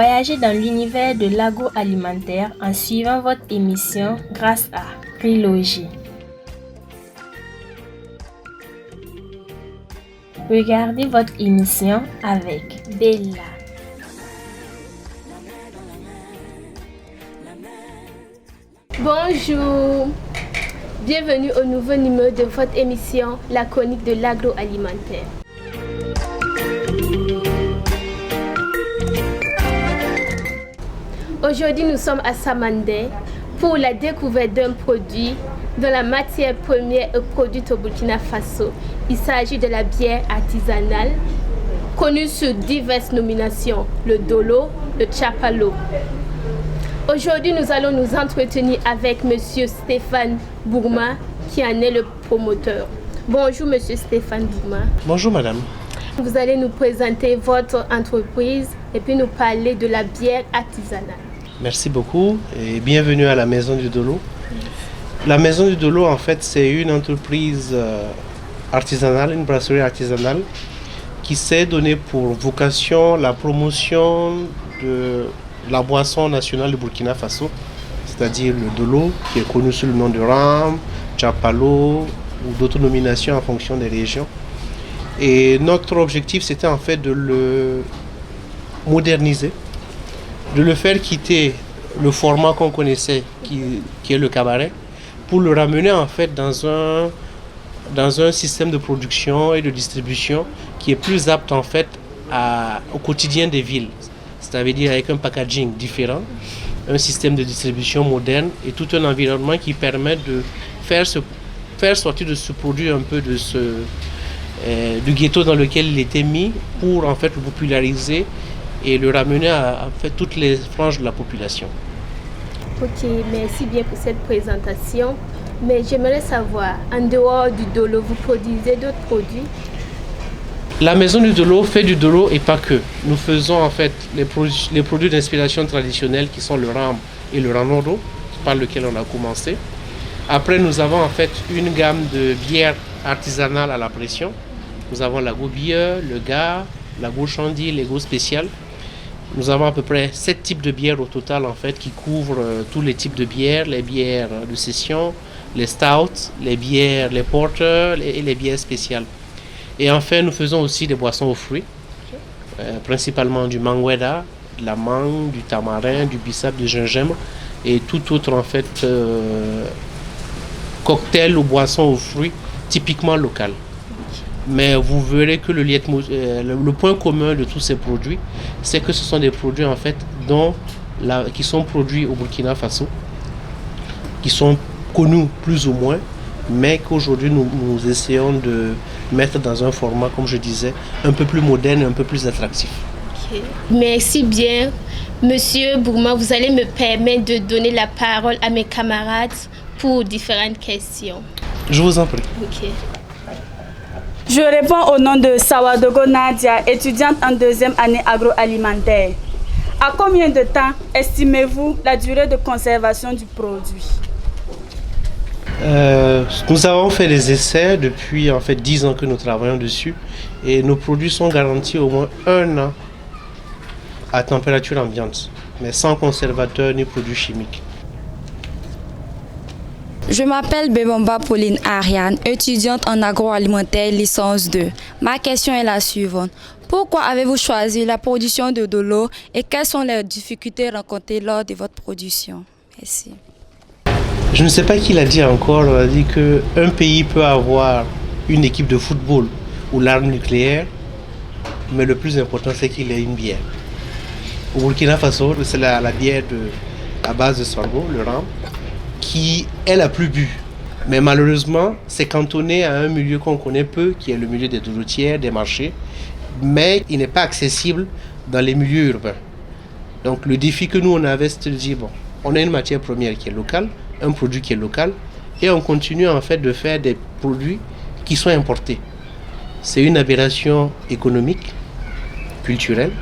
Voyagez dans l'univers de l'agroalimentaire en suivant votre émission grâce à Trilogie. Regardez votre émission avec Bella. Bonjour, bienvenue au nouveau numéro de votre émission, la chronique de l'agroalimentaire. Aujourd'hui, nous sommes à Samandé pour la découverte d'un produit dont la matière première est produite au Burkina Faso. Il s'agit de la bière artisanale, connue sous diverses nominations, le Dolo, le Tchapalo. Aujourd'hui, nous allons nous entretenir avec M. Stéphane Bourma, qui en est le promoteur. Bonjour, M. Stéphane Bourma. Bonjour, madame. Vous allez nous présenter votre entreprise et puis nous parler de la bière artisanale. Merci beaucoup et bienvenue à la Maison du Dolo. La Maison du Dolo, en fait, c'est une entreprise artisanale, une brasserie artisanale qui s'est donnée pour vocation la promotion de la boisson nationale du Burkina Faso, c'est-à-dire le Dolo, qui est connu sous le nom de Ram, Tchapalo ou d'autres nominations en fonction des régions. Et notre objectif, c'était en fait de le moderniser, de le faire quitter le format qu'on connaissait, qui est le cabaret, pour le ramener en fait dans un système de production et de distribution qui est plus apte en fait au quotidien des villes. C'est-à-dire avec un packaging différent, un système de distribution moderne et tout un environnement qui permet de faire sortir de ce produit un peu du ghetto dans lequel il était mis pour en fait le populariser et le ramener à en fait toutes les franges de la population. Ok, merci bien pour cette présentation. Mais j'aimerais savoir, en dehors du Dolo, vous produisez d'autres produits? La Maison du Dolo fait du Dolo et pas que. Nous faisons en fait les produits d'inspiration traditionnelle qui sont le Ram et le Ranoro, par lequel on a commencé. Après, nous avons en fait une gamme de bières artisanales à la pression. Nous avons la Go Beer, le Gars, la Go Chandy, les Go Spéciales. Nous avons à peu près 7 types de bières au total en fait qui couvrent tous les types de bières, les bières de session, les stouts, les bières, les porters et les bières spéciales. Et enfin, nous faisons aussi des boissons aux fruits, principalement du mangueda, de la mangue, du tamarin, du bissap, du gingembre et tout autre en fait cocktail ou boisson aux fruits typiquement local. Mais vous verrez que le point commun de tous ces produits, c'est que ce sont des produits en fait qui sont produits au Burkina Faso, qui sont connus plus ou moins, mais qu'aujourd'hui nous essayons de mettre dans un format, comme je disais, un peu plus moderne et un peu plus attractif. Okay. Merci bien. Monsieur Bourma, vous allez me permettre de donner la parole à mes camarades pour différentes questions. Je vous en prie. Okay. Je réponds au nom de Sawadogo Nadia, étudiante en 2e année agroalimentaire. À combien de temps estimez-vous la durée de conservation du produit? Nous avons fait des essais depuis en fait 10 ans que nous travaillons dessus et nos produits sont garantis au moins 1 an à température ambiante, mais sans conservateur ni produits chimiques. Je m'appelle Bebomba Pauline Ariane, étudiante en agroalimentaire licence 2. Ma question est la suivante. Pourquoi avez-vous choisi la production de Dolo et quelles sont les difficultés rencontrées lors de votre production? Merci. Je ne sais pas qui l'a dit encore, on a dit qu'un pays peut avoir une équipe de football ou l'arme nucléaire, mais le plus important c'est qu'il ait une bière. Au Burkina Faso, c'est la bière à base de sorgho, le Ram, qui est la plus bue. Mais malheureusement, c'est cantonné à un milieu qu'on connaît peu, qui est le milieu des droitières, des marchés, mais il n'est pas accessible dans les milieux urbains. Donc le défi que nous on avait, c'est de dire, bon, on a une matière première qui est locale, un produit qui est local, et on continue en fait de faire des produits qui sont importés. C'est une aberration économique, culturelle.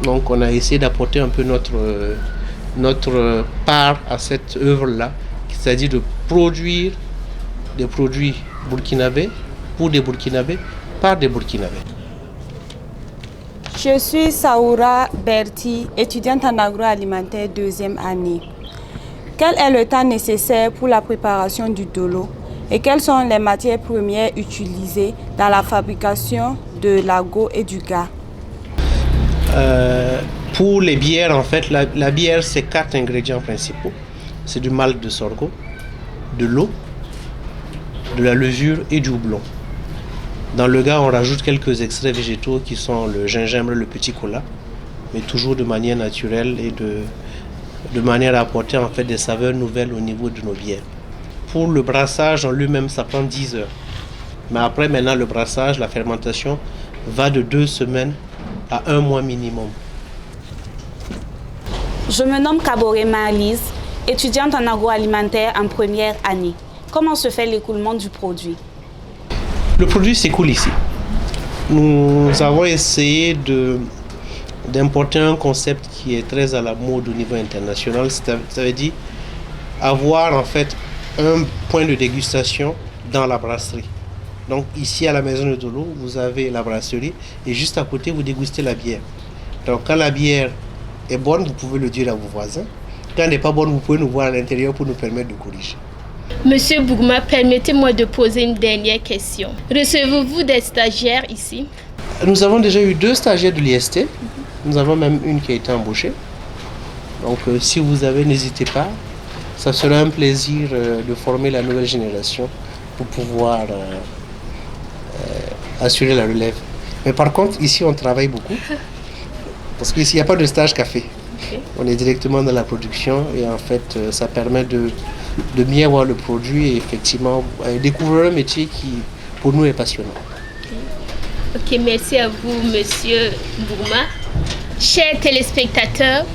Donc on a essayé d'apporter un peu notre part à cette œuvre-là, c'est-à-dire de produire des produits burkinabés pour des Burkinabés par des Burkinabés. Je suis Saoura Berti, étudiante en agroalimentaire deuxième année. Quel est le temps nécessaire pour la préparation du dolo et quelles sont les matières premières utilisées dans la fabrication de l'ago et du gars? Pour les bières, en fait, la bière, c'est 4 ingrédients principaux. C'est du malt de sorgho, de l'eau, de la levure et du houblon. Dans le gars, on rajoute quelques extraits végétaux qui sont le gingembre, le petit cola, mais toujours de manière naturelle et de manière à apporter en fait des saveurs nouvelles au niveau de nos bières. Pour le brassage en lui-même, ça prend 10 heures. Mais après, maintenant, le brassage, la fermentation va de 2 semaines à 1 mois minimum. Je me nomme Kaboré Marlise, étudiante en agroalimentaire en première année. Comment se fait l'écoulement du produit? Le produit s'écoule ici. Nous avons essayé d'importer un concept qui est très à la mode au niveau international. Ça veut dire avoir en fait un point de dégustation dans la brasserie. Donc ici à la maison de Dolo, vous avez la brasserie et juste à côté, vous dégustez la bière. Donc quand la bière est bonne, vous pouvez le dire à vos voisins. Quand elle n'est pas bonne, vous pouvez nous voir à l'intérieur pour nous permettre de corriger. Monsieur Bourma, permettez-moi de poser une dernière question. Recevez-vous des stagiaires ici? Nous avons déjà eu 2 stagiaires de l'IST. Nous avons même une qui a été embauchée. Donc si vous avez, n'hésitez pas. Ça sera un plaisir de former la nouvelle génération pour pouvoir assurer la relève. Mais par contre, ici, on travaille beaucoup. Parce qu'ici, il n'y a pas de stage café. Okay. On est directement dans la production et en fait, ça permet de bien voir le produit et effectivement découvrir un métier qui, pour nous, est passionnant. Ok, merci à vous, Monsieur Bourma. Chers téléspectateurs,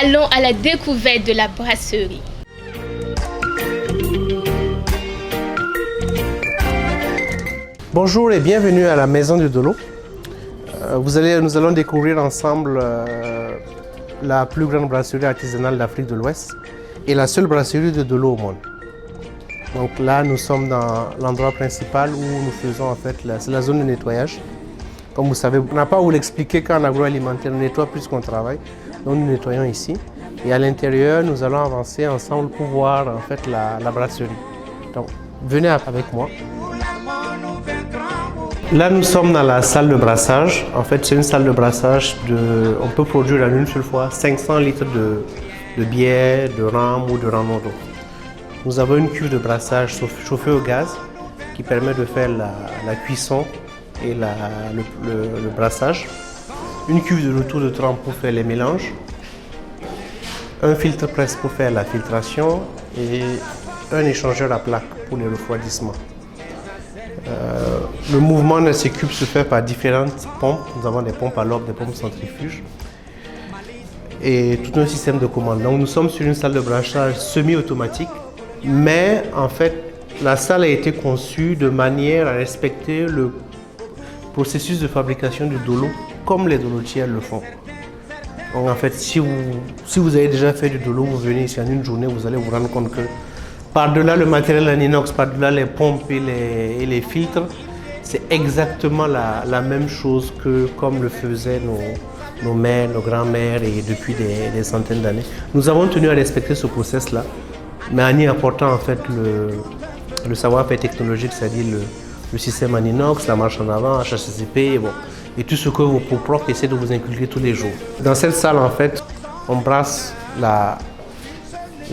allons à la découverte de la brasserie. Bonjour et bienvenue à la Maison du Dolo. Nous allons découvrir ensemble la plus grande brasserie artisanale d'Afrique de l'Ouest et la seule brasserie de Dolo au monde. Donc là, nous sommes dans l'endroit principal où nous faisons en fait, c'est la zone de nettoyage. Comme vous savez, on n'a pas à vous l'expliquer qu'en agroalimentaire, on nettoie plus qu'on travaille. Donc nous nettoyons ici. Et à l'intérieur, nous allons avancer ensemble pour voir en fait la brasserie. Donc venez avec moi. Là, nous sommes dans la salle de brassage. En fait, c'est une salle de brassage. On peut produire en une seule fois 500 litres de bière, de rhum ou de ramado. Nous avons une cuve de brassage chauffée au gaz qui permet de faire la cuisson et le brassage. Une cuve de retour de trempe pour faire les mélanges. Un filtre presse pour faire la filtration et un échangeur à plaque pour le refroidissement. Le mouvement de ces cubes se fait par différentes pompes. Nous avons des pompes à lobe, des pompes centrifuges et tout un système de commande. Donc nous sommes sur une salle de brassage semi-automatique, mais en fait la salle a été conçue de manière à respecter le processus de fabrication du dolo comme les dolotières le font. Donc en fait, si vous avez déjà fait du dolo, vous venez ici en une journée, vous allez vous rendre compte que par-delà le matériel en inox, par-delà les pompes et les filtres, c'est exactement la même chose que comme le faisaient nos mères, nos grands-mères et depuis des centaines d'années. Nous avons tenu à respecter ce process-là, mais en y apportant en fait le savoir-faire technologique, c'est-à-dire le système en inox, la marche en avant, HACCP, bon, et tout ce que vos profs essaient de vous inculquer tous les jours. Dans cette salle, en fait, on brasse la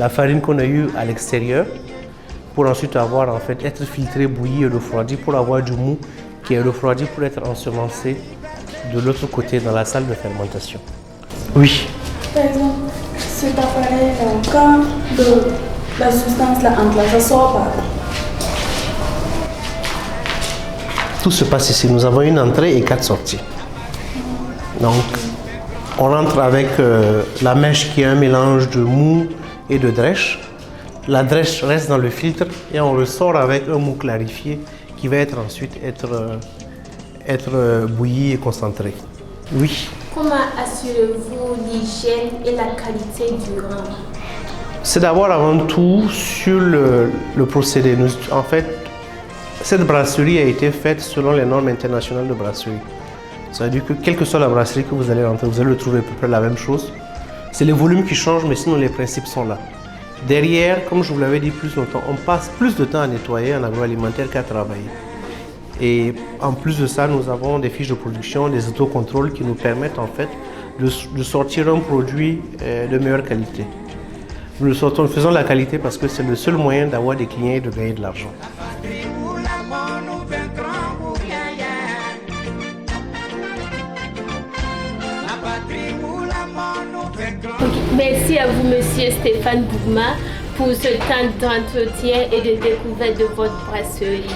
farine qu'on a eue à l'extérieur pour ensuite être filtré, bouilli et refroidi pour avoir du mou qui est refroidi pour être ensemencé de l'autre côté dans la salle de fermentation. Oui. Par exemple, cet appareil, quand la substance là entre là, ça sort par là. Tout se passe ici. Nous avons une entrée et 4 sorties. Donc, on rentre avec la mèche qui est un mélange de mou et de drèche. La drèche reste dans le filtre et on ressort avec un mou clarifié qui va ensuite être bouilli et concentré. Oui. Comment assurez-vous l'hygiène et la qualité du rhum? C'est d'abord avant tout sur le procédé. En fait, cette brasserie a été faite selon les normes internationales de brasserie. Ça veut dire que quelle que soit la brasserie que vous allez rentrer, vous allez le trouver à peu près la même chose. C'est les volumes qui changent, mais sinon les principes sont là. Derrière, comme je vous l'avais dit plus longtemps, on passe plus de temps à nettoyer un agroalimentaire qu'à travailler. Et en plus de ça, nous avons des fiches de production, des autocontrôles qui nous permettent en fait de sortir un produit de meilleure qualité. Nous faisons la qualité parce que c'est le seul moyen d'avoir des clients et de gagner de l'argent. Merci à vous, Monsieur Stéphane Bougma, pour ce temps d'entretien et de découverte de votre brasserie.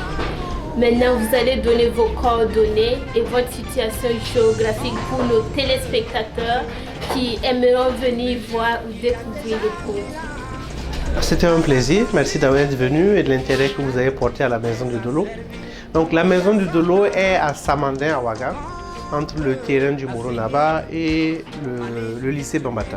Maintenant, vous allez donner vos coordonnées et votre situation géographique pour nos téléspectateurs qui aimeront venir voir ou découvrir le produit. C'était un plaisir. Merci d'avoir été venu et de l'intérêt que vous avez porté à la Maison du Dolo. Donc, la Maison du Dolo est à Samandin, à Ouaga, entre le terrain du Moronaba et le lycée Bambata.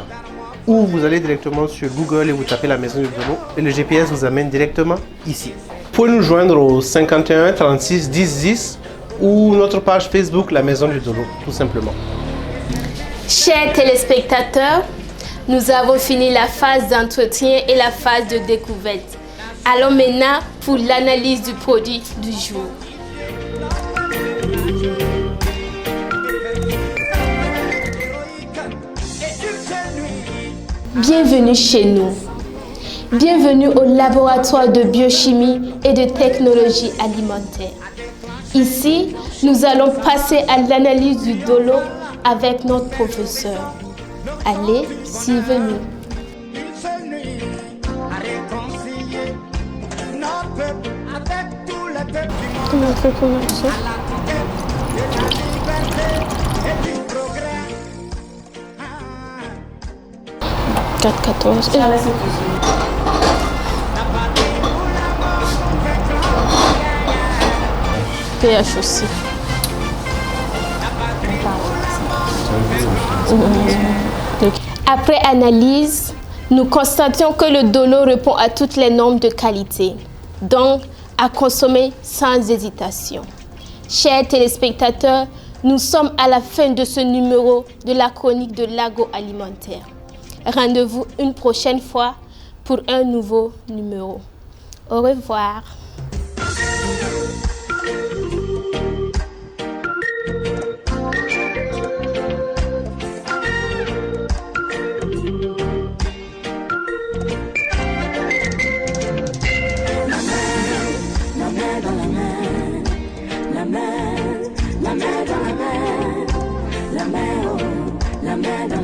Ou vous allez directement sur Google et vous tapez la Maison du Dolo et le GPS vous amène directement ici. Vous pouvez nous joindre au 51 36 10 10 ou notre page Facebook La Maison du Dolo, tout simplement. Chers téléspectateurs, nous avons fini la phase d'entretien et la phase de découverte. Allons maintenant pour l'analyse du produit du jour. Bienvenue chez nous. Bienvenue au laboratoire de biochimie et de technologie alimentaire. Ici, nous allons passer à l'analyse du dolo avec notre professeur. Allez, suivez-nous. Comment on fait commencer? 4-14. pH aussi. Après analyse, nous constatons que le dolo répond à toutes les normes de qualité, donc à consommer sans hésitation. Chers téléspectateurs, nous sommes à la fin de ce numéro de la chronique de l'agroalimentaire. Rendez-vous une prochaine fois pour un nouveau numéro. Au revoir. La mer,